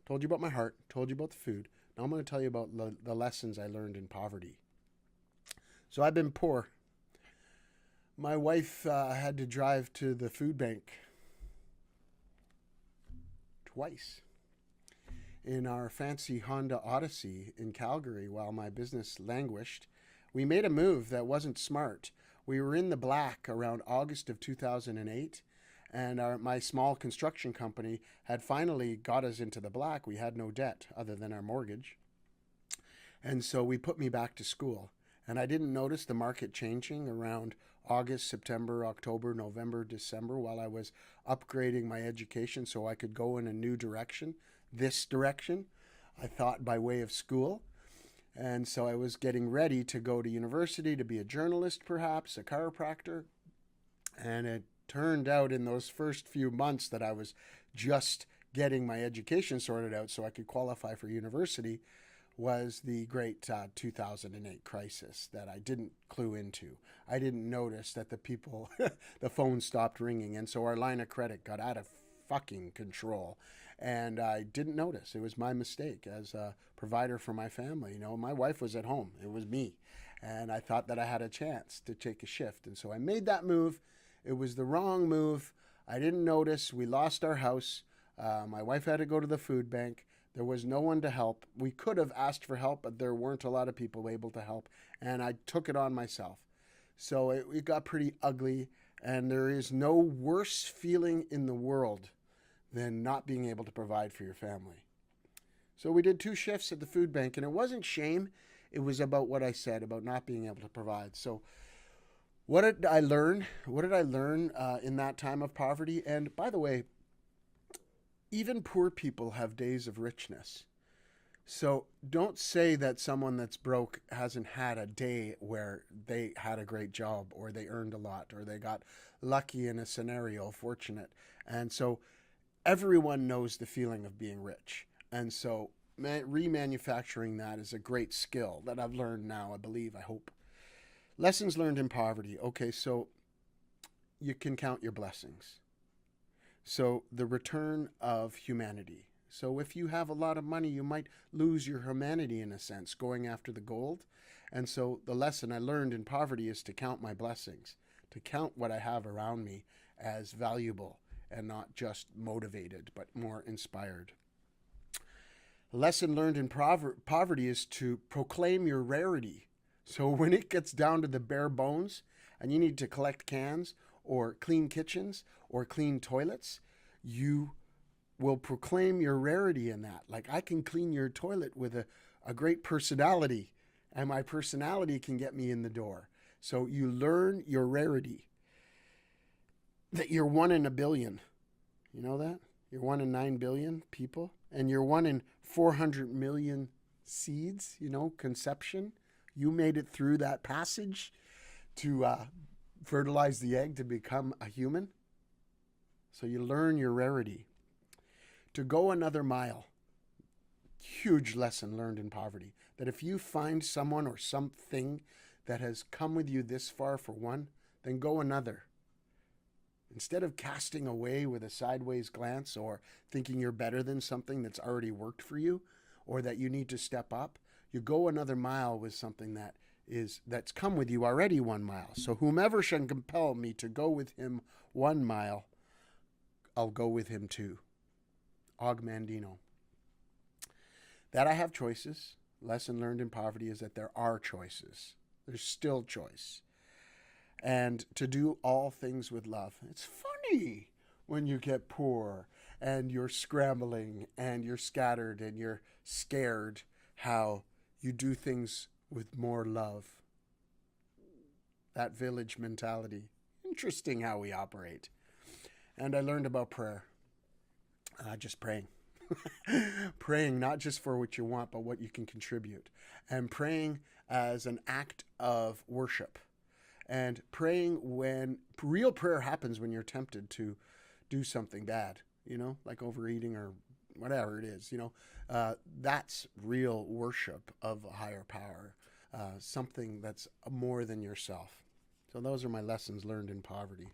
Told you about my heart, told you about the food. Now I'm going to tell you about the lessons I learned in poverty. So I've been poor. My wife had to drive to the food bank twice in our fancy Honda Odyssey in Calgary while my business languished. We made a move that wasn't smart. We were in the black around August of 2008, and my small construction company had finally got us into the black. We had no debt other than our mortgage. And so we put me back to school. And I didn't notice the market changing around August, September, October, November, December while I was upgrading my education so I could go in a new direction, this direction, I thought by way of school. And so I was getting ready to go to university to be a journalist, perhaps, a chiropractor. And it turned out in those first few months that I was just getting my education sorted out so I could qualify for university was the great 2008 crisis that I didn't clue into. I didn't notice that the phone stopped ringing, and so our line of credit got out of fucking control. And I didn't notice. It was my mistake as a provider for my family. You know, my wife was at home. It was me. And I thought that I had a chance to take a shift. And so I made that move. It was the wrong move. I didn't notice. We lost our house. My wife had to go to the food bank. There was no one to help. We could have asked for help, but there weren't a lot of people able to help. And I took it on myself. So it got pretty ugly. And there is no worse feeling in the world than not being able to provide for your family. So we did 2 shifts at the food bank. And it wasn't shame. It was about what I said about not being able to provide. So what did I learn? What did I learn in that time of poverty? And by the way, even poor people have days of richness. So don't say that someone that's broke hasn't had a day where they had a great job or they earned a lot or they got lucky in a scenario, fortunate. And so everyone knows the feeling of being rich. And so remanufacturing that is a great skill that I've learned now, I believe, I hope. Lessons learned in poverty. Okay, so you can count your blessings. So the return of humanity. So if you have a lot of money, you might lose your humanity in a sense, going after the gold. And so the lesson I learned in poverty is to count my blessings, to count what I have around me as valuable and not just motivated, but more inspired. The lesson learned in poverty is to proclaim your rarity. So when it gets down to the bare bones and you need to collect cans or clean kitchens or clean toilets, you will proclaim your rarity in that. Like, I can clean your toilet with a great personality, and my personality can get me in the door. So you learn your rarity, that you're 1 in a billion. You know that? You're 1 in 9 billion people, and you're 1 in 400 million seeds, conception. You made it through that passage to fertilize the egg to become a human. So you learn your rarity. To go another mile. Huge lesson learned in poverty. That if you find someone or something that has come with you this far for one, then go another. Instead of casting away with a sideways glance or thinking you're better than something that's already worked for you or that you need to step up, you go another mile with something that's come with you already 1 mile. So whomever shall compel me to go with him 1 mile, I'll go with him too. Og Mandino. That I have choices. Lesson learned in poverty is that there are choices. There's still choice. And to do all things with love. It's funny when you get poor and you're scrambling and you're scattered and you're scared, how you do things with more love. That village mentality. Interesting how we operate. And I learned about prayer. Just praying. Praying not just for what you want, but what you can contribute. And praying as an act of worship. And praying when real prayer happens when you're tempted to do something bad, like overeating or whatever it is, that's real worship of a higher power, something that's more than yourself. So those are my lessons learned in poverty.